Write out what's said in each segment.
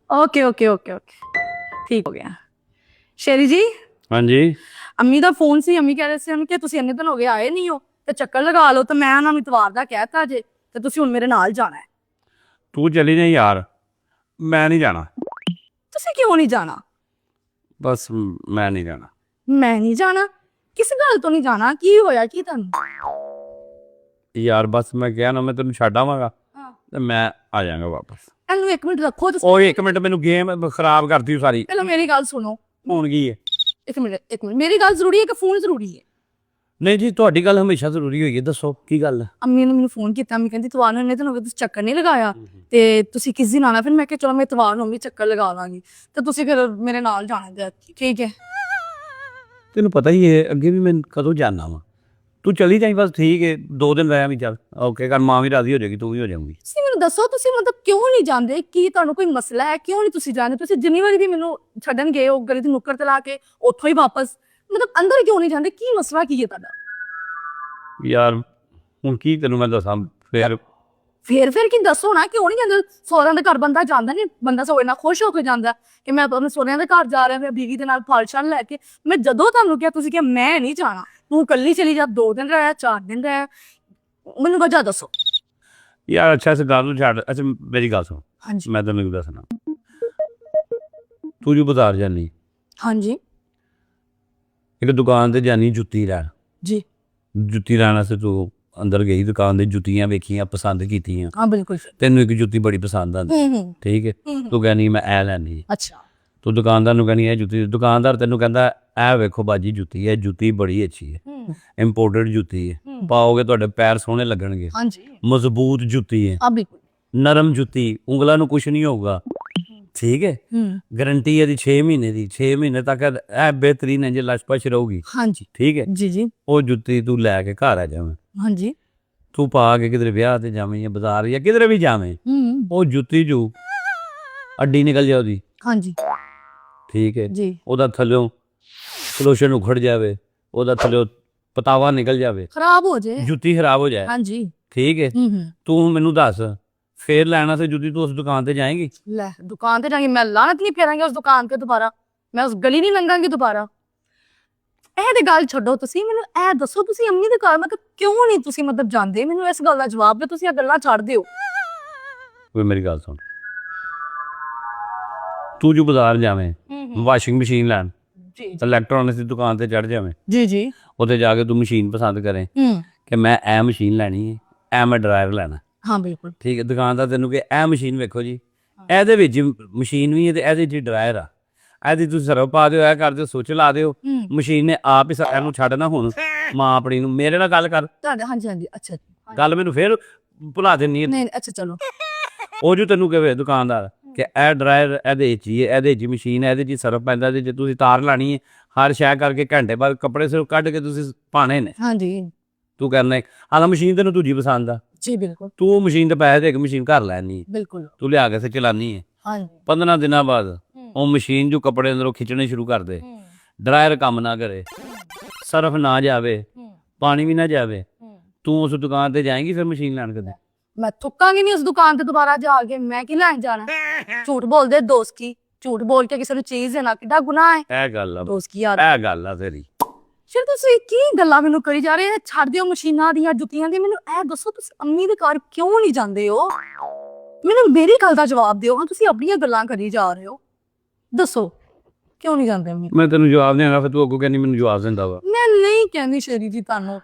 Okay okay okay okay ठीक हो गया। शेरी जी हाँ जी। अम्मी ਦਾ ਫੋਨ ਸੀ। ਅम्मी ਕਹਿ ਰਹੇ ਸੀ ਕਿ ਤੁਸੀਂ ਇੰਨੇ ਦਿਨ ਹੋ ਗਏ ਆਏ ਨਹੀਂ ਹੋ ਤੇ ਚੱਕਰ ਲਗਾ ਲਓ। ਤੇ ਮੈਂ ਉਹਨਾਂ ਨੂੰ ਇਤਵਾਰ ਦਾ ਕਹਿਤਾ ਜੇ ਤੇ ਤੁਸੀਂ ਹੁਣ ਮੇਰੇ ਨਾਲ ਜਾਣਾ ਹੈ। ਤੂੰ ਚਲੀ ਜਾ ਯਾਰ, ਮੈਂ ਨਹੀਂ ਜਾਣਾ। ਤੁਸੀਂ ਕਿਉਂ ਨਹੀਂ ਜਾਣਾ? ਬਸ ਮੈਂ ਨਹੀਂ ਜਾਣਾ। ਮੈਂ ਨਹੀਂ ਜਾਣਾ? ਕਿਸ ਗੱਲ ਤੋਂ ਨਹੀਂ ਜਾਣਾ? ਕੀ ਹੋਇਆ ਕੀ ਤੁਹਾਨੂੰ? ਯਾਰ ਬਸ ਮੈਂ ਕਿਹਾ ਨਾ ਮੈਂ ਤੈਨੂੰ ਛੱਡ ਆਵਾਂਗਾ ਹਾਂ ਤੇ ਮੈਂ ਆ ਜਾਵਾਂਗਾ ਵਾਪਸ। ਇਹਨੂੰ 1 ਮਿੰਟ ਰੱਖੋ ਤੁਸੀਂ। ਓਏ 1 ਮਿੰਟ, ਮੈਨੂੰ ਗੇਮ ਖਰਾਬ ਕਰਤੀ ਸਾਰੀ। ਪਹਿਲਾਂ ਮੇਰੀ ਗੱਲ ਸੁਣੋ। ਹੁਣ ਕੀ ਹੈ? 1 ਮਿੰਟ ਮੇਰੀ ਗੱਲ ਜ਼ਰੂਰੀ ਹੈ ਕਿ ਫੋਨ ਜ਼ਰੂਰੀ ਹੈ? ਨਹੀਂ ਜੀ, ਤੁਹਾਡੀ ਗੱਲ ਹਮੇਸ਼ਾ ਜ਼ਰੂਰੀ ਹੋਈ ਹੈ, ਦੱਸੋ ਕੀ ਗੱਲ ਹੈ? ਅੰਮੀ ਨੇ ਮੈਨੂੰ ਫੋਨ ਕੀਤਾ। ਅੰਮੀ ਕਹਿੰਦੀ ਤਵਾਰ ਨੂੰ ਇੰਨੇ ਦਿਨ ਹੋ ਗਏ ਤੁਸੀਂ ਚੱਕਰ ਨਹੀਂ ਲਗਾਇਆ ਤੇ ਤੁਸੀਂ ਕਿਸ ਦਿਨ ਆਣਾ? ਫਿਰ ਮੈਂ ਕਿਹਾ ਚਲੋ ਮੈਂ ਤਵਾਰ ਨੂੰ ਵੀ ਚੱਕਰ ਲਗਾ ਲਾਂਗੀ ਤੇ ਤੁਸੀਂ ਫਿਰ ਮੇਰੇ ਨਾਲ ਜਾਣਾ। ਠੀਕ ਹੈ। ਤੈਨੂੰ ਪਤਾ ਹੀ ਹੈ ਅੱਗੇ ਵੀ ਮੈਂ ਕਦੋਂ ਜਾਣਾ ਵਾ। ਤੂੰ ਚਲੀ ਜਾਈ ਬਸ, ਠੀਕ ਹੈ। 2 ਦਿਨ ਰਹਿ ਵੀ ਚੱਲ, ਓਕੇ ਕਰ, ਮਾਂ ਵੀ ਰਾਜ਼ੀ ਹੋ ਜਾਏਗੀ, ਤੂੰ ਵੀ ਹੋ ਜਾਊਗੀ। ਤੁਸੀਂ ਮੈਨੂੰ ਦੱਸੋ ਤੁਸੀਂ ਮਤਲਬ ਕਿਉਂ ਨਹੀਂ ਜਾਂਦੇ? ਕੀ ਤੁਹਾਨੂੰ ਕੋਈ ਮਸਲਾ ਹੈ? ਕਿਉਂ ਨਹੀਂ ਤੁਸੀਂ ਜਾਂਦੇ? ਤੁਸੀਂ ਜਿੰਨੀ ਵਾਰੀ ਵੀ ਮੈਨੂੰ ਛੱਡਣ ਗਏ ਉਹ ਗਲੀ ਦੀ ਨੁੱਕਰ ਤੇ ਲਾ ਕੇ ਉੱਥੋਂ ਹੀ ਵਾਪਸ, ਮਤਲਬ ਅੰਦਰ ਕਿਉਂ ਨਹੀਂ ਜਾਂਦੇ? ਕੀ ਮਸਲਾ ਕੀ ਹੈ ਤੁਹਾਡਾ? ਯਾਰ ਹੁਣ ਕੀ ਤੈਨੂੰ ਮੈਂ ਦੱਸਾਂ? ਫਿਰ ਕੀ ਦੱਸੋ ਨਾ, ਕਿਉਂ ਨਹੀਂ ਜਾਂਦੇ? ਸਹੁਰਿਆਂ ਦੇ ਘਰ ਬੰਦਾ ਜਾਂਦਾ ਨਹੀਂ, ਬੰਦਾ ਸੋ ਇੰਨਾ ਖੁਸ਼ ਹੋ ਕੇ ਜਾਂਦਾ ਕਿ ਮੈਂ ਆਪਣੇ ਸਹੁਰਿਆਂ ਦੇ ਘਰ ਜਾ ਰਿਹਾ, ਫਿਰ ਬੀਵੀ ਦੇ ਨਾਲ ਫਲ ਛਲ ਲੈ ਕੇ। ਮੈਂ ਜਦੋਂ ਤੁਹਾਨੂੰ ਕਿਹਾ ਤੁਸੀਂ ਕਿਹਾ ਮੈਂ ਨਹੀਂ ਜਾਣਾ, ਤੂੰ ਇਕੱਲੀ ਚਲੀ ਜਾ। 2 ਦਿਨ ਰਹਿਆ, 4 ਦਿਨ ਰਹਿਆ, ਮੈਨੂੰ ਵਜ੍ਹਾ ਦੱਸੋ। ਯਾਰ ਅੱਛਾ ਇਸ ਗੱਲ ਨੂੰ ਛੱਡ। ਅੱਛਾ ਮੇਰੀ ਗੱਲ ਸੁਣ, ਹਾਂਜੀ ਮੈਂ ਤੈਨੂੰ ਦੱਸਣਾ। ਤੂੰ ਜੋ ਬਾਜ਼ਾਰ ਜਾਨੀ, ਹਾਂਜੀ ਇੱਕ ਦੁਕਾਨ ਤੇ ਜਾਨੀ ਜੁੱਤੀ ਲੈਣ। ਜੀ ਜੁੱਤੀ ਲੈਣ ਵਾਸਤੇ ਤੂੰ ਅੰਦਰ ਗਈ, ਦੁਕਾਨ ਦੇ ਜੁੱਤੀਆਂ ਵੇਖੀਆਂ, ਪਸੰਦ ਕੀਤੀਆਂ। ਹਾਂ ਬਿਲਕੁਲ। ਤੈਨੂੰ ਇੱਕ ਜੁੱਤੀ ਬੜੀ ਪਸੰਦ ਆਉਂਦੀ, ਠੀਕ ਹੈ। ਤੂੰ ਕਹਿੰਦੀ ਮੈਂ ਇਹ ਲੈਣੀ। ਅੱਛਾ। ਤੂੰ ਦੁਕਾਨਦਾਰ ਨੂੰ ਕਹਿੰਦੀ ਇਹ ਜੁੱਤੀ, ਦੁਕਾਨਦਾਰ ਤੈਨੂੰ ਕਹਿੰਦਾ ਇਹ ਵੇਖੋ ਬਾਜੀ ਜੁੱਤੀ ਹੈ, ਜੁੱਤੀ ਬੜੀ ਅੱਛੀ ਹੈ, ਇੰਪੋਰਟਡ ਜੁੱਤੀ ਹੈ, ਪਾਓਗੇ ਤੁਹਾਡੇ ਪੈਰ ਸੋਹਣੇ ਲੱਗਣਗੇ, ਹਾਂਜੀ ਮਜ਼ਬੂਤ ਜੁੱਤੀ ਹੈ, ਆ ਬਿਲਕੁਲ ਨਰਮ ਜੁੱਤੀ, ਉਂਗਲਾਂ ਨੂੰ ਕੁਝ ਨਹੀਂ ਹੋਊਗਾ, ਠੀਕ ਹੈ। ਗਰੰਟੀ ਇਹਦੀ 6 ਮਹੀਨੇ ਦੀ, 6 ਮਹੀਨੇ ਤੱਕ ਇਹ ਬਿਹਤਰੀਨ ਹੈ, ਜੇ ਲਸ਼ਪਸ਼ ਰਹੂਗੀ, ਹਾਂਜੀ ਠੀਕ ਹੈ। ਜੀ ਜੀ ਉਹ ਜੁੱਤੀ ਤੂੰ ਲੈ ਕੇ ਘਰ ਆ ਜਾਵੇਂ, ਹਾਂਜੀ ਤੂੰ ਪਾ ਕੇ ਕਿਧਰੇ ਵਿਆਹ ਤੇ ਜਾਵੇਂ ਜਾਂ ਬਾਜ਼ਾਰ ਜਾਂ ਕਿਧਰੇ ਵੀ ਜਾਵੇਂ, ਉਹ ਜੁੱਤੀ ਜੂ ਅੱਡੀ ਨਿਕਲ ਜਾ ਉਹਦੀ, ਹਾਂਜੀ ਠੀਕ ਹੈ। ਜੀ ਉਹਦਾ ਥੱਲਿਓਂ ਸਲੋਸ਼ਨ ਉਖੜ ਜਾਵੇ, ਉਹਦਾ ਥੱਲਿਓਂ ਪਤਾਵਾ ਨਿਕਲ ਜਾਵੇ, ਖਰਾਬ ਹੋ ਜਾਏ, ਜੁੱਤੀ ਖਰਾਬ ਹੋ ਜਾਏ, ਹਾਂਜੀ ਠੀਕ ਹੈ। ਤੂੰ ਮੈਨੂੰ ਦੱਸ ਫੇਰ ਲੈਣਾ ਤੇ ਜੁੱਤੀ ਤੂੰ ਉਸ ਦੁਕਾਨ ਤੇ ਜਾਏਂਗੀ? ਲੈ ਦੁਕਾਨ ਤੇ ਜਾਏਂਗੀ? ਮੈਂ ਲਾਨਤ ਨਹੀਂ ਫੇਰਾਂਗੀ ਉਸ ਦੁਕਾਨ ਤੇ ਦੁਬਾਰਾ, ਮੈਂ ਉਸ ਗਲੀ ਨਹੀਂ ਲੰਘਾਂਗੀ ਦੁਬਾਰਾ। ਇਹ ਤੇ ਗੱਲ ਛੱਡੋ, ਤੁਸੀਂ ਮੈਨੂੰ ਇਹ ਦੱਸੋ ਤੁਸੀਂ ਅੰਮੀ ਦੇ ਘਰ ਮਤਲਬ ਕਿਉਂ ਨਹੀਂ ਤੁਸੀਂ ਮਤਲਬ ਜਾਂਦੇ? ਮੈਨੂੰ ਇਸ ਗੱਲ ਦਾ ਜਵਾਬ ਦਿਓ। ਤੁਸੀਂ ਇਹ ਗੱਲਾਂ ਛੱਡ ਦਿਓ। ਕੋਈ ਮੇਰੀ ਗੱਲ ਸੁਣ, ਤੂੰ ਜੋ ਬਾਜ਼ਾਰ ਜਾਵੇਂ ਵਾਸ਼ਿੰਗ ਮਸ਼ੀਨ ਲੈਣ, ਜੀ ਇਲੈਕਟ੍ਰੋਨਿਕਸ ਦੀ ਦੁਕਾਨ ਤੇ ਚੜ ਜਾਵੇਂ, ਜੀ ਜੀ ਉੱਥੇ ਜਾ ਕੇ ਤੂੰ ਮਸ਼ੀਨ ਪਸੰਦ ਕਰੇ ਕਿ ਮੈਂ ਇਹ ਮਸ਼ੀਨ ਲੈਣੀ ਹੈ, ਇਹ ਮੈਂ ਡਰਾਇਰ ਲੈਣਾ, ਹਾਂ ਬਿਲਕੁਲ ਠੀਕ ਹੈ। ਦੁਕਾਨਦਾਰ ਤੈਨੂੰ ਕਿ ਇਹ ਮਸ਼ੀਨ ਵੇਖੋ ਜੀ, ਇਹਦੇ ਵਿੱਚ ਮਸ਼ੀਨ ਵੀ ਹੈ ਤੇ ਇਹਦੇ 'ਚ ਡਰਾਇਰ ਆ, ਇਹਦੀ ਤੁਸੀਂ ਸਰਵ ਪਾ ਦਿਓ, ਇਹ ਕਰ ਦਿਓ, ਸੁੱਚ ਲਾ ਦਿਓ, ਮਸ਼ੀਨ ਨੇ ਆਪ ਹੀ ਇਹਨੂੰ ਛੱਡਣਾ। ਹੁਣ ਮਾਂ ਆਪਣੀ ਨੂੰ ਮੇਰੇ ਨਾਲ ਗੱਲ ਕਰ, ਤੁਹਾਡੇ ਹਾਂਜੀ ਹਾਂਜੀ ਅੱਛਾ ਗੱਲ ਮੈਨੂੰ ਫੇਰ ਭੁਲਾ ਦਿੰਦੀ ਹੈ। ਨਹੀਂ ਅੱਛਾ ਚਲੋ। ਉਹ ਜੋ ਤੈਨੂੰ ਕਹੇ ਦੁਕਾਨਦਾਰ ਕਿ ਇਹ ਡਰਾਇਰ ਇਹਦੇ 'ਚ ਹੀ ਹੈ, ਇਹਦੇ 'ਚ ਹੀ ਮਸ਼ੀਨ ਹੈ, ਇਹਦੇ 'ਚ ਹੀ ਸਰਫ ਪੈਂਦਾ, ਇਹਦੇ 'ਚ ਤੁਸੀਂ ਤਾਰ ਲਾਣੀ ਹੈ, ਹਰ ਸ਼ੈ ਕਰਕੇ ਘੰਟੇ ਬਾਅਦ ਕੱਪੜੇ ਸਿਰ ਕੱਢ ਕੇ ਤੁਸੀਂ ਪਾਣੇ ਨੇ, ਹਾਂਜੀ ਤੂੰ ਕਰਨਾ। ਹਾਲਾਂ ਮਸ਼ੀਨ ਤੈਨੂੰ ਦੂਜੀ ਪਸੰਦ ਆ, ਜੀ ਬਿਲਕੁਲ ਤੂੰ ਮਸ਼ੀਨ ਦੇ ਪੈਸੇ ਦੇ ਕੇ ਮਸ਼ੀਨ ਘਰ ਲੈਣੀ ਹੈ, ਬਿਲकुल ਤੂੰ ਲਿਆ ਕੇ ਸੇ ਚਲਾਨੀ ਹੈ। ਹਾਂਜੀ 15 ਦਿਨਾਂ ਬਾਅਦ ਉਹ ਮਸ਼ੀਨ ਜੋ ਕੱਪੜੇ ਅੰਦਰੋਂ ਖਿੱਚਣੇ ਸ਼ੁਰੂ ਕਰ ਦੇ, ਡਰਾਇਰ ਕੰਮ ਨਾ ਕਰੇ, ਸਰਫ ਨਾ ਜਾਵੇ, ਪਾਣੀ ਵੀ ਨਾ ਜਾਵੇ, ਤੂੰ ਉਸ ਦੁਕਾਨ ਤੇ ਜਾਏਂਗੀ ਫਿਰ ਮਸ਼ੀਨ ਲੈਣ ਕਦੇ? ਮੈਂ ਥੁੱਕਾਂਗੀ ਨਹੀਂ ਉਸ ਦੁਕਾਨ ਤੇ ਦੁਬਾਰਾ ਜਾ ਕੇ। ਮੈਂ ਕੀ ਲੈਣ ਜਾਣਾ? ਝੂਠ ਬੋਲਦੇ ਦੋਸਤ ਕੀ, ਝੂਠ ਬੋਲ ਕੇ ਕਿਸੇ ਨੂੰ ਚੀਜ਼ ਦੇਣਾ ਕਿੱਡਾ ਗੁਨਾਹ ਹੈ? ਇਹ ਗੱਲ ਆ, ਦੋਸਤ ਕੀ ਯਾਰ, ਇਹ ਗੱਲ ਆ ਤੇਰੀ। ਫਿਰ ਤੁਸੀਂ ਕੀ ਗੱਲਾਂ ਮੈਨੂੰ ਕਰੀ ਜਾ ਰਹੇ? ਛੱਡ ਦਿਓ ਮਸ਼ੀਨਾਂ ਦੀਆਂ, ਜੁੱਤੀਆਂ ਦੀ। ਮੈਨੂੰ ਇਹ ਦੱਸੋ ਤੁਸੀਂ ਅੰਮੀ ਦੇ ਘਰ ਕਿਉਂ ਨਹੀਂ ਜਾਂਦੇ ਹੋ? ਮੈਨੂੰ ਮੇਰੀ ਗੱਲ ਦਾ ਜਵਾਬ ਦਿਓ। ਹਾਂ ਤੁਸੀਂ ਆਪਣੀਆਂ ਗੱਲਾਂ ਕਰੀ ਜਾ ਰਹੇ ਹੋ, ਦੱਸੋ ਕਿਉਂ ਨਹੀਂ ਜਾਂਦੇ ਅੰਮੀ? ਮੈਂ ਤੈਨੂੰ ਜਵਾਬ ਦੇਣਾ, ਫਿਰ ਤੂੰ ਅੱਗੋਂ ਕਹਿੰਦੀ ਮੈਨੂੰ ਜਵਾਬ ਦਿੰਦਾ ਵਾ। ਮੈਂ ਨਹੀਂ ਕਹਿੰਦੀ ਸ਼ੇਰੀ ਜੀ ਤੁਹਾਨੂੰ,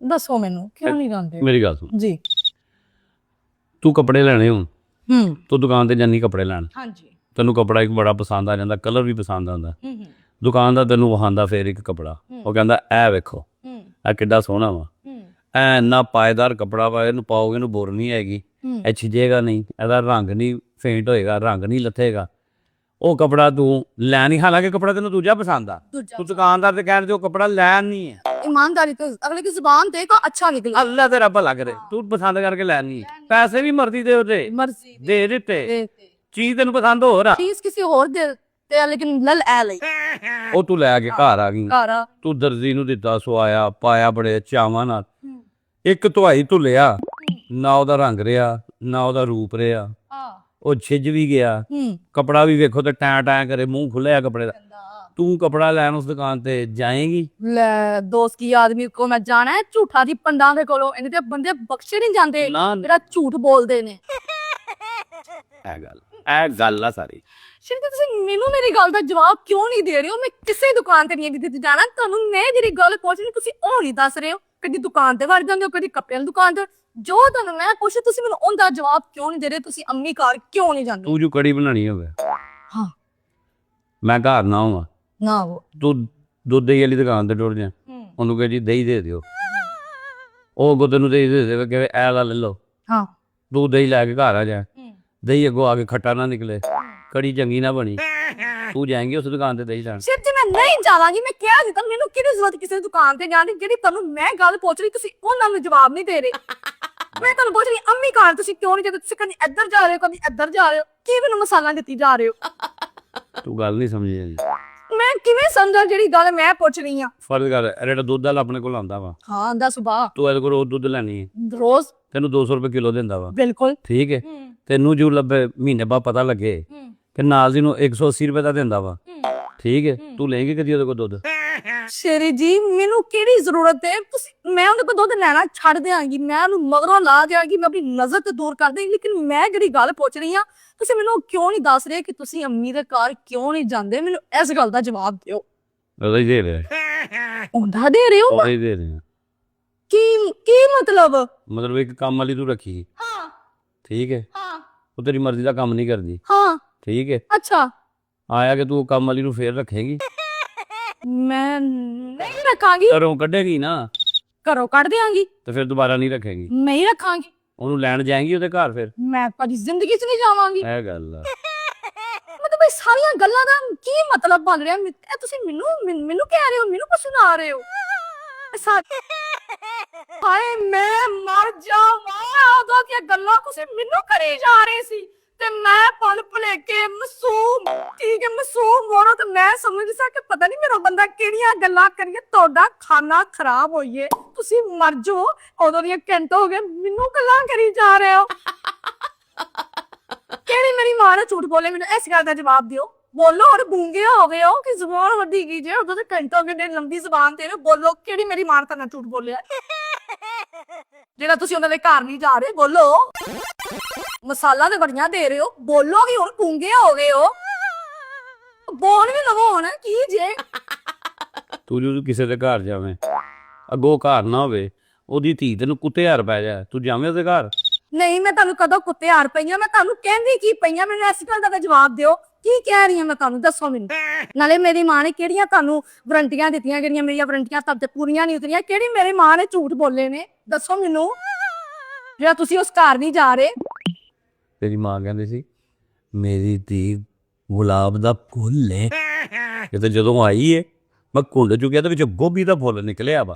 ਦੱਸੋ ਮੈਨੂੰ ਕਿਉਂ ਨਹੀਂ ਜਾਂਦੇ? ਮੇਰੀ ਗੱਲ ਸੁਣ, ਜੀ ਤੂੰ ਕੱਪੜੇ ਲੈਣੇ ਹੋਣ, ਤੂੰ ਦੁਕਾਨ ਤੇ ਜਾਨੀ ਕੱਪੜੇ ਲੈਣ, ਹਾਂਜੀ ਤੈਨੂੰ ਕੱਪੜਾ ਇੱਕ ਬੜਾ ਪਸੰਦ ਆ ਜਾਂਦਾ, ਕਲਰ ਵੀ ਪਸੰਦ ਆਉਂਦਾ, ਦੁਕਾਨਦਾਰ ਤੈਨੂੰ ਵਹਾਉਂਦਾ ਫੇਰ ਇੱਕ ਕੱਪੜਾ, ਉਹ ਕਹਿੰਦਾ ਇਹ ਵੇਖੋ ਇਹ ਕਿੱਡਾ ਸੋਹਣਾ ਵਾ, ਐ ਇੰਨਾ ਪਾਏਦਾਰ ਕੱਪੜਾ ਵਾ, ਇਹਨੂੰ ਪਾਓਗੇ ਇਹਨੂੰ ਬੁਰ ਨਹੀਂ ਹੈਗੀ, ਇਹ ਛਿਜੇਗਾ ਨਹੀਂ, ਇਹਦਾ ਰੰਗ ਨਹੀਂ ਫੇਂਟ ਹੋਏਗਾ, ਰੰਗ ਨਹੀਂ ਲੱਥੇਗਾ। ਉਹ ਕੱਪੜਾ ਤੂੰ ਲੈ ਨਹੀਂ, ਹਾਲਾਂਕਿ ਕੱਪੜਾ ਤੈਨੂੰ ਦੂਜਾ ਪਸੰਦ ਆ, ਤੂੰ ਦੁਕਾਨਦਾਰ ਤੇ ਕਹਿਣ ਤੇ ਉਹ ਕੱਪੜਾ ਲੈਣ ਨਹੀਂ ਹੈ। ईमानदारी तो अगले की जुबान देखो अच्छा निकला। ਅੱਲਾ ਤੇਰਾ ਭਲਾ ਕਰੇ, ਤੂੰ ਪਸੰਦ ਕਰਕੇ ਲੈ ਨਹੀਂ, ਪੈਸੇ ਵੀ ਮਰਜ਼ੀ ਦੇ ਉਹਦੇ मर्जी ਦੇ ਦਿੱਤੇ, देते ਚੀਜ਼ ਤੈਨੂੰ ਪਸੰਦ ਹੋਰ ਆ, चीज किसी और देते लेकिन लल ए लई ਉਹ ਤੂੰ ਲੈ ਕੇ ਘਰ ਆ ਗਈ, घरा ਤੂੰ ਦਰਜੀ ਨੂੰ ਦਿੱਤਾ, ਸਵਾਇਆ ਪਾਇਆ ਬੜੇ ਚਾਵਾਂ ਨਾਲ, ਇੱਕ ਧੁਆਈ ਧੁਲਿਆ ਨਾ, ਉਹਦਾ ਰੰਗ ਰਿਹਾ ਨਾ ਉਹਦਾ ਰੂਪ ਰਿਹਾ, ਉਹ ਛਿੱਜ ਵੀ ਗਿਆ, ਕਪੜਾ ਵੀ ਵੇਖੋ ਤੇ ਟੈਂ ਟੈਂ ਕਰੇ, ਮੂੰਹ ਖੁੱਲਿਆ ਕੱਪੜੇ ਦਾ। ਤੂੰ ਕਪੜਾ ਲੈਣ ਉਸ ਦੁਕਾਨ ਤੇ ਜਾਏਂਗੀ? ਲੈ ਦੋਸਤ ਕੀ ਆਦਮੀ ਕੋ ਮੈਂ ਜਾਣਾ ਹੈ ਝੂਠਾ ਦੀ ਪੰਡਾਂ ਦੇ ਕੋਲੋਂ, ਇਹਨੇ ਤੇ ਬੰਦੇ ਬਖਸ਼ੇ ਨਹੀਂ ਜਾਂਦੇ ਨਾ ਜਿਹੜਾ ਝੂਠ ਬੋਲਦੇ ਨੇ। ਇਹ ਗੱਲ ਆ ਸਾਰੀ। ਸ਼ਿੰਦੇ ਤੁਸੀਂ ਮੈਨੂੰ ਮੇਰੀ ਗੱਲ ਦਾ ਜਵਾਬ ਕਿਉਂ ਨਹੀਂ ਦੇ ਰਹੇ ਹੋ? ਮੈਂ ਕਿਸੇ ਦੁਕਾਨ ਤੇ ਨਹੀਂ ਕਿਤੇ ਜਾਣਾ, ਤੁਹਾਨੂੰ ਮੈਂ ਜਿਹੜੀ ਗੱਲ ਪੁੱਛ ਰਹੀ ਤੁਸੀਂ ਉਹ ਨਹੀਂ ਦੱਸ ਰਹੇ ਹੋ। ਕਦੀ ਦੁਕਾਨ ਤੇ ਵੜ ਜਾਂਦੇ ਹੋ, ਕਦੀ ਕੱਪੜਿਆਂ ਦੀ ਦੁਕਾਨ ਤੇ। ਜੋ ਤੁਹਾਨੂੰ ਮੈਂ ਪੁੱਛ ਤੁਸੀਂ ਮੈਨੂੰ ਉਹਦਾ ਜਵਾਬ ਕਿਉਂ ਨਹੀਂ ਦੇ ਰਹੇ? ਤੁਸੀਂ ਅੰਮੀ ਘਰ ਕਿਉਂ ਨਹੀਂ ਜਾਂਦੇ? ਤੂੰ ਜੋ ਕੜੀ ਬਣਾਣੀ ਹੋਵੇ, ਹਾਂ ਮੈਂ ਘਰ ਨਾ ਹੋਵਾਂ, ਨਾ ਉਹ ਤੂੰ ਦੁੱਧ ਦਹੀਂ ਵਾਲੀ ਦੁਕਾਨ ਤੇ ਟੁਰ ਜਾ, ਉਹਨੂੰ ਕਹੇ ਜੀ ਦਹੀਂ ਦੇ ਦਿਓ, ਉਹ ਅੱਗੋਂ ਤੈਨੂੰ ਦਹੀਂ ਦੇ ਦੇਵੇ, ਕਹੇ ਐ ਲਾ ਲੈ ਲਓ। ਹਾਂ ਤੂੰ ਦਹੀਂ ਲੈ ਕੇ ਘਰ ਆ ਜਾ, ਦਹੀਂ ਅੱਗੋਂ ਆ ਕੇ ਖੱਟਾ ਨਾ ਨਿਕਲੇ, ਕੜੀ ਚੰਗੀ ਨਾ ਬਣੀ, ਤੂੰ ਜਾਏਂਗੀ ਉਸ ਦੁਕਾਨ ਤੇ ਦਹੀਂ ਲੈਣ? ਸਿਰ ਜੀ ਮੈਂ ਨਹੀਂ ਜਾਵਾਂਗੀ। ਮੈਂ ਕਿਹਾ ਦਿੱਤਾ ਮੈਨੂੰ ਕਿਹੜੀ ਜ਼ਰੂਰਤ ਕਿਸੇ ਦੁਕਾਨ ਤੇ ਜਾਣ ਦੀ? ਜਿਹੜੀ ਤੁਹਾਨੂੰ ਮੈਂ ਗੱਲ ਪੁੱਛ ਰਹੀ ਤੁਸੀਂ ਉਹਨਾਂ ਨੂੰ ਜਵਾਬ ਨਹੀਂ ਦੇ ਰਹੇ। ਮੈਂ ਤੁਹਾਨੂੰ ਪੁੱਛ ਰਹੀ ਅੰਮੀ ਘਰ ਤੁਸੀਂ ਕਿਉਂ ਨਹੀਂ ਜਾਂਦੇ? ਤੁਸੀਂ ਕਦੀ ਇੱਧਰ ਜਾ ਰਹੇ ਹੋ, ਕਦੀ ਇੱਧਰ ਜਾ ਰਹੇ ਹੋ, ਕੀ ਮੈਨੂੰ ਮਸਾਲਾ ਦਿੱਤੀ ਜਾ ਰਹੇ ਹੋ? ਤੂੰ ਗੱਲ ਨਹੀਂ ਸਮਝੀ ਜੀ। ਮੈਂ ਕਿਵੇਂ ਸਮਝਾਂ ਜਿਹੜੀ ਗੱਲ ਮੈਂ ਪੁੱਛ ਰਹੀ ਹਾਂ? ਫਰਜ਼ ਕਰ, ਜਿਹੜਾ ਦੁੱਧ ਵਾਲਾ ਆਪਣੇ ਕੋਲ ਆਉਂਦਾ ਵਾ, ਹਾਂ ਦਾ ਸੁਭਾਅ ਤੂੰ ਇਹਦੇ ਕੋਲ ਰੋਜ਼ ਦੁੱਧ ਲੈਣੀ ਹੈ, ਰੋਜ਼ ਤੈਨੂੰ 200 ਰੁਪਏ ਕਿਲੋ ਦਿੰਦਾ ਵਾ, ਬਿਲਕੁਲ ਠੀਕ ਹੈ। ਤੈਨੂੰ ਜੋ ਲੱਭੇ ਮਹੀਨੇ ਬਾਅਦ ਪਤਾ ਲੱਗੇ ਕਿ ਨਾਲ ਦੀ ਨੂੰ 180 ਰੁਪਏ ਦਾ ਦਿੰਦਾ ਵਾ, ਠੀਕ ਹੈ, ਤੂੰ ਲਏਂਗੀ ਕਦੀ ਉਹਦੇ ਕੋਲ ਦੁੱਧ? ਸ਼ੇਰੀ ਜੀ ਮੈਨੂੰ ਕਿਹੜੀ ਜ਼ਰੂਰਤ ਹੈ? ਤੁਸੀਂ ਮੈਂ ਉਹਦੇ ਕੋਲ ਦੁੱਧ ਲੈਣਾ ਛੱਡ ਦਿਆਂਗੀ, ਮੈਂ ਉਹਨੂੰ ਮਗਰੋਂ ਲਾ ਦਿਆਂਗੀ, ਮੈਂ ਆਪਣੀ ਨਜ਼ਰ ਤੋਂ ਦੂਰ ਕਰ ਦੇਵਾਂਗੀ। ਲੇਕਿਨ ਮੈਂ ਜਿਹੜੀ ਗੱਲ ਪੁੱਛ ਰਹੀ ਹਾਂ ਤੁਸੀਂ ਮੈਨੂੰ ਕਿਉਂ ਨਹੀਂ ਦੱਸ ਰਹੇ ਕਿ ਤੁਸੀਂ ਅੰਮੀ ਦੇ ਘਰ ਕਿਉਂ ਨਹੀਂ ਜਾਂਦੇ? ਮੈਨੂੰ ਇਸ ਗੱਲ ਦਾ ਜਵਾਬ ਦਿਓ। ਉਹਦਾ ਹੀ ਦੇ ਰਿਹਾ, ਉਹਦਾ ਦੇ ਰਹੇ ਹੋ? ਉਹਦਾ ਹੀ ਦੇ ਰਿਹਾ। ਕੀ ਮਤਲਬ? ਮਤਲਬ ਇੱਕ ਕੰਮ ਵਾਲੀ ਤੂੰ ਰੱਖੀ, ਹਾਂ ਠੀਕ ਹੈ, ਹਾਂ ਉਹ ਤੇਰੀ ਮਰਜ਼ੀ ਦਾ ਕੰਮ ਨਹੀਂ ਕਰਦੀ, ਹਾਂ ਠੀਕ ਹੈ। ਅੱਛਾ ਆਇਆ ਕਿ ਤੂੰ ਕੰਮ ਵਾਲੀ ਨੂੰ ਫੇਰ ਰੱਖੇਂਗੀ? ਮੈਂ ਨਹੀਂ ਰੱਖਾਂਗੀ। ਘਰੋਂ ਕੱਢੇਗੀ ਨਾ, ਘਰੋਂ ਕੱਢ ਦਿਆਂਗੀ ਤੇ ਫਿਰ ਦੁਬਾਰਾ ਨਹੀਂ ਰੱਖੇਗੀ। ਮੈਂ ਹੀ ਰੱਖਾਂਗੀ। ਉਹਨੂੰ ਲੈਣ ਜਾਏਂਗੀ ਉਹਦੇ ਘਰ ਫਿਰ? ਮੈਂ ਕਦੀ ਜ਼ਿੰਦਗੀ 'ਚ ਨਹੀਂ ਜਾਵਾਂਗੀ। ਇਹ ਗੱਲ ਆ। ਮਤਲਬ ਇਹ ਸਾਰੀਆਂ ਗੱਲਾਂ ਦਾ ਕੀ ਮਤਲਬ ਬਣ ਰਿਹਾ? ਇਹ ਤੁਸੀਂ ਮੈਨੂੰ ਕਹਿ ਰਹੇ ਹੋ, ਮੈਨੂੰ ਕੁਛ ਸੁਣਾ ਰਹੇ ਹੋ? ਹਾਏ ਮੈਂ ਮਰ ਜਾਵਾਂ। ਉਦੋਂ ਦੀਆਂ ਗੱਲਾਂ ਤੁਸੀਂ ਮੈਨੂੰ ਕਰੀ ਜਾ ਰਹੇ ਸੀ ਤੇ ਮੈਂ ਪਲ ਭੁਲੇਖੇ ਮਾਸੂਮ, ਠੀਕ ਹੈ ਮਾਸੂਮ ਮੋਰੋ, ਤੇ ਮੈਂ ਸਮਝਦੀ ਸਾਂ ਕਿ ਪਤਾ ਨਹੀਂ ਮੇਰਾ ਬੰਦਾ ਕਿਹੜੀਆਂ ਗੱਲਾਂ ਕਰੀਏ, ਤੁਹਾਡਾ ਖਾਣਾ ਖਰਾਬ ਹੋਈਏ, ਤੁਸੀਂ ਮਰ ਜਾਓ। ਉਦੋਂ ਦੀਆਂ ਘੰਟੇ ਹੋ ਗਏ ਮੈਨੂੰ ਗੱਲਾਂ ਕਰੀ ਜਾ ਰਹੇ ਹੋ। ਕਿਹੜੀ ਮੇਰੀ ਮਾਂ ਨੇ ਝੂਠ ਬੋਲੇ? ਮੈਨੂੰ ਇਸ ਗੱਲ ਦਾ ਜਵਾਬ ਦਿਓ। ਬੋਲੋ ਔਰ ਗੂੰਗੇ ਹੋ ਗਏ ਹੋ ਕਿ ਜ਼ੁਬਾਨ ਵੱਡੀ ਗਈ ਜੇ? ਉਦੋਂ ਤੇ ਘੰਟੇ ਹੋ ਗਏ ਲੰਬੀ ਜ਼ੁਬਾਨ ਤੇ ਬੋਲੋ, ਕਿਹੜੀ ਮੇਰੀ ਮਾਂ ਨੇ ਝੂਠ ਬੋਲਿਆ ਜਿਹੜਾ ਤੁਸੀਂ ਉਹਨਾਂ ਦੇ ਘਰ ਨਹੀਂ ਜਾ ਰਹੇ? ਬੋਲੋ। ਮਸਾਲਾ ਤੇ ਬੜੀਆਂ ਦੇ ਰਹੇ ਹੋ, ਬੋਲੋ ਕਿ ਹੁਣ ਗੂੰਗੇ ਹੋ ਗਏ ਹੋ? ਬੋਲ ਵੀ ਲਵੋ ਹੁਣ, ਕੀ ਜੇ? ਤੂੰ ਜਦੋਂ ਕਿਸੇ ਦੇ ਘਰ ਜਾਵੇਂ, ਅੱਗੋਂ ਘਰ ਨਾ ਹੋਵੇ, ਉਹਦੀ ਧੀ ਤੈਨੂੰ ਕੁੱਤੇ ਹਾਰ ਪੈ ਜਾ, ਤੂੰ ਜਾਵੇਂ ਉਹਦੇ ਘਰ? ਨਹੀਂ ਮੈਂ ਤੁਹਾਨੂੰ ਕਦੋਂ ਕੁੱਤੇ ਹਾਰ ਪਈਆਂ? ਮੈਂ ਤੁਹਾਨੂੰ ਕਹਿੰਦੀ ਕੀ ਪਈਆਂ? ਮੈਨੂੰ ਇਸ ਗੱਲ ਦਾ ਜਵਾਬ ਦਿਓ। ਕੀ ਕਹਿ ਰਹੀ ਹਾਂ ਮੈਂ ਤੁਹਾਨੂੰ? ਦੱਸੋ ਮੈਨੂੰ। ਨਾਲੇ ਮੇਰੀ ਮਾਂ ਨੇ ਕਿਹੜੀਆਂ ਤੁਹਾਨੂੰ ਵਾਰੰਟੀਆਂ ਦਿੱਤੀਆਂ ਜਿਹੜੀਆਂ ਮੇਰੀਆਂ ਵਾਰੰਟੀਆਂ ਤੁਹਾਡੇ ਪੂਰੀਆਂ ਨਹੀਂ ਉਤਰੀਆਂ? ਕਿਹੜੀ ਮੇਰੀ ਮਾਂ ਨੇ ਝੂਠ ਬੋਲੇ ਨੇ? ਦੱਸੋ ਮੈਨੂੰ, ਜਿਹੜਾ ਤੁਸੀਂ ਉਸ ਘਰ ਨਹੀਂ ਜਾ ਰਹੇ। ਤੇਰੀ ਮਾਂ ਕਹਿੰਦੀ ਸੀ ਮੇਰੀ ਧੀ ਗੁਲਾਬ ਦਾ ਫੁੱਲ ਏ, ਕਿਤੇ ਜਦੋਂ ਆਈ ਏ ਮੈਂ ਘੁੰਡ ਚੁੱਕਿਆ ਤੇ ਵਿੱਚ ਗੋਭੀ ਦਾ ਫੁੱਲ ਨਿਕਲਿਆ ਵਾ।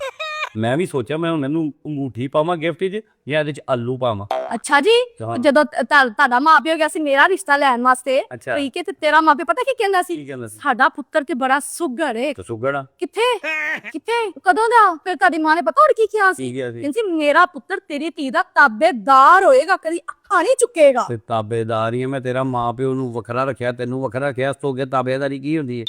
ਮੈਂ ਵੀ ਸੋਚਿਆ ਮੈਂ ਹੁਣ ਇਹਨੂੰ ਅੰਗੂਠੀ ਪਾਵਾਂ ਗਿਫਟ 'ਚ ਜਾਂ ਇਹਦੇ 'ਚ ਆਲੂ ਪਾਵਾਂ। ਅੱਛਾ ਜੀ, ਜਦੋਂ ਤੁਹਾਡਾ ਮਾਪਿਓ ਗਿਆ ਸੀ ਮੇਰਾ ਰਿਸ਼ਤਾ ਲੈਣ ਵਾਸਤੇ, ਠੀਕ ਹੈ, ਤੇ ਤੇਰਾ ਮਾਪਿਓ ਪਤਾ ਕੀ ਕਹਿੰਦਾ ਸੀ? ਸਾਡਾ ਪੁੱਤਰ ਤੇ ਬੜਾ ਸੁਘੜ ਏ। ਸੁਘੜਾ ਕਿੱਥੇ ਕਦੋਂ ਦਾ? ਫਿਰ ਤੁਹਾਡੀ ਮਾਂ ਨੇ ਪਤਾ ਹੋਰ ਕੀ ਕਿਹਾ ਸੀ? ਕਹਿੰਦੀ ਮੇਰਾ ਪੁੱਤਰ ਤੇਰੀ ਧੀ ਦਾ ਤਾਬੇਦਾਰ ਹੋਏਗਾ, ਕਦੀ ਅੱਖਾਂ ਨਹੀਂ ਚੁੱਕੇਗਾ। ਤੇ ਤਾਬੇਦਾਰ ਹੀ ਮੈਂ ਤੇਰਾ ਮਾਪਿਓ ਨੂੰ ਵੱਖਰਾ ਰੱਖਿਆ, ਤੈਨੂੰ ਵੱਖਰਾ ਰੱਖਿਆ, ਇਸ ਤੋਂ ਅੱਗੇ ਤਾਬੇਦਾਰੀ ਕੀ ਹੁੰਦੀ ਹੈ?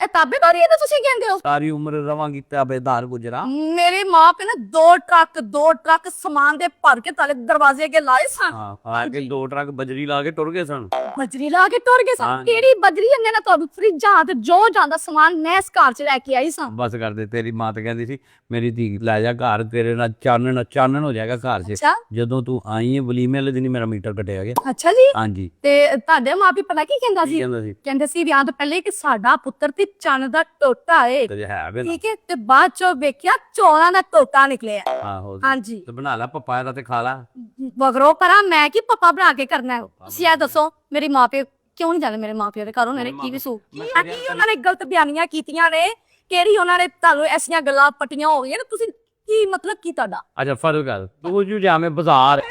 ਇਹ ਤਾਬੇਦਾਰੀ ਇਹ ਤਾਂ ਤੁਸੀਂ ਕਹਿੰਦੇ ਹੋ? ਸਾਰੀ ਉਮਰ ਰਵਾਂਗੀ ਤਾਬੇਦਾਰ ਗੁਜਰਾ। ਮੇਰੇ ਮਾਂ ਪਿਓ ਨੇ ਦੋ ਟਰੱਕ ਸਮਾਨ ਦੇ ਭਰ ਕੇ ਤਾਲੇ ਦਰਵਾਜ਼ੇ ਅੱਗੇ ਲਾਏ ਸਨ। ਆ ਕੇ 2 ਟਰੱਕ ਬਜਰੀ ਲਾ ਕੇ ਟੁਰ ਗਏ ਸਨ। ਬਜਰੀ ਲਾ ਕੇ ਟੁਰ ਗਏ ਸਨ? ਕਿਹੜੀ ਬਜਰੀ? ਇਹਨੇ ਨਾ ਤੁਹਾਨੂੰ ਫਰਿੱਜਾਂ ਤੇ ਜੋ ਜਾਂਦਾ ਸਮਾਨ ਮੈਂ ਇਸ ਘਰ 'ਚ ਲੈ ਕੇ ਆਈ ਸਾਂ। ਬਸ ਕਰਦੇ, ਤੇਰੀ ਮਾਂ ਤੇ ਕਹਿੰਦੀ ਸੀ ਮੇਰੀ ਧੀ ਲੈ ਜਾ ਘਰ, ਤੇਰੇ ਨਾਲ ਚਾਨਣ ਹੋ ਜਾਏਗਾ ਘਰ 'ਚ। ਜਦੋਂ ਤੂੰ ਆਈ ਹੈ ਵਲੀਮੇ ਵਾਲੇ ਦਿਨ ਮੇਰਾ ਮੀਟਰ ਕੱਟਿਆ ਗਿਆ। ਅੱਛਾ ਜੀ। ਹਾਂਜੀ। ਤੇ ਤੁਹਾਡੇ ਮਾਂ ਪਿਓ ਪਤਾ ਕੀ ਕਹਿੰਦਾ ਸੀ? ਕਹਿੰਦੇ ਸੀ ਵਿਆਹ ਤੋਂ ਪਹਿਲੇ ਕਿ ਸਾਡਾ ਪੁੱਤਰ ਤੇ ਚੰਨ ਦਾ ਟੋਟਾ ਏ, ਠੀਕ ਹੈ, ਤੇ ਬਾਅਦ ਚੋਂ ਵੇਖਿਆ ਚੌਲਾਂ ਦਾ ਟੋਟਾ ਨਿਕਲਿਆ। ਹਾਂਜੀ, ਤੇ ਬਣਾ ਲੈ ਪਪਾਇਆ ਦਾ ਤੇ ਖਾ ਲੈ। ਵਗਰੋ ਕਰਾਂ ਮੈਂ ਕੀ ਪਪਾ ਬਣਾ ਕੇ ਕਰਨਾ? ਤੁਸੀਂ ਇਹ ਦੱਸੋ ਮੇਰੀ ਮਾਂ ਪਿਓ ਕਿਉਂ ਨਹੀਂ ਜਾਂਦੇ? ਮੇਰੇ ਮਾਂ ਪਿਓ ਦੇ ਘਰ ਉਹਨਾਂ ਨੇ ਕੀ ਵਿਸੂ ਉਹਨਾਂ ਨੇ ਗਲਤ ਬਿਆਨੀਆਂ ਕੀਤੀਆਂ ਨੇ? ਕਿਹੜੀ ਉਹਨਾਂ ਨੇ ਤੁਹਾਨੂੰ ਐਸੀਆਂ ਗੱਲਾਂ ਪੱਟੀਆਂ ਹੋ ਗਈਆਂ ਨੇ? ਤੁਸੀਂ ਕੀ ਮਤਲਬ ਕੀ ਤੁਹਾਡਾ? ਅੱਛਾ ਫਰਕ ਕਰ, ਤੂੰ ਜੂ ਜਾਵੇਂ ਬਾਜ਼ਾਰ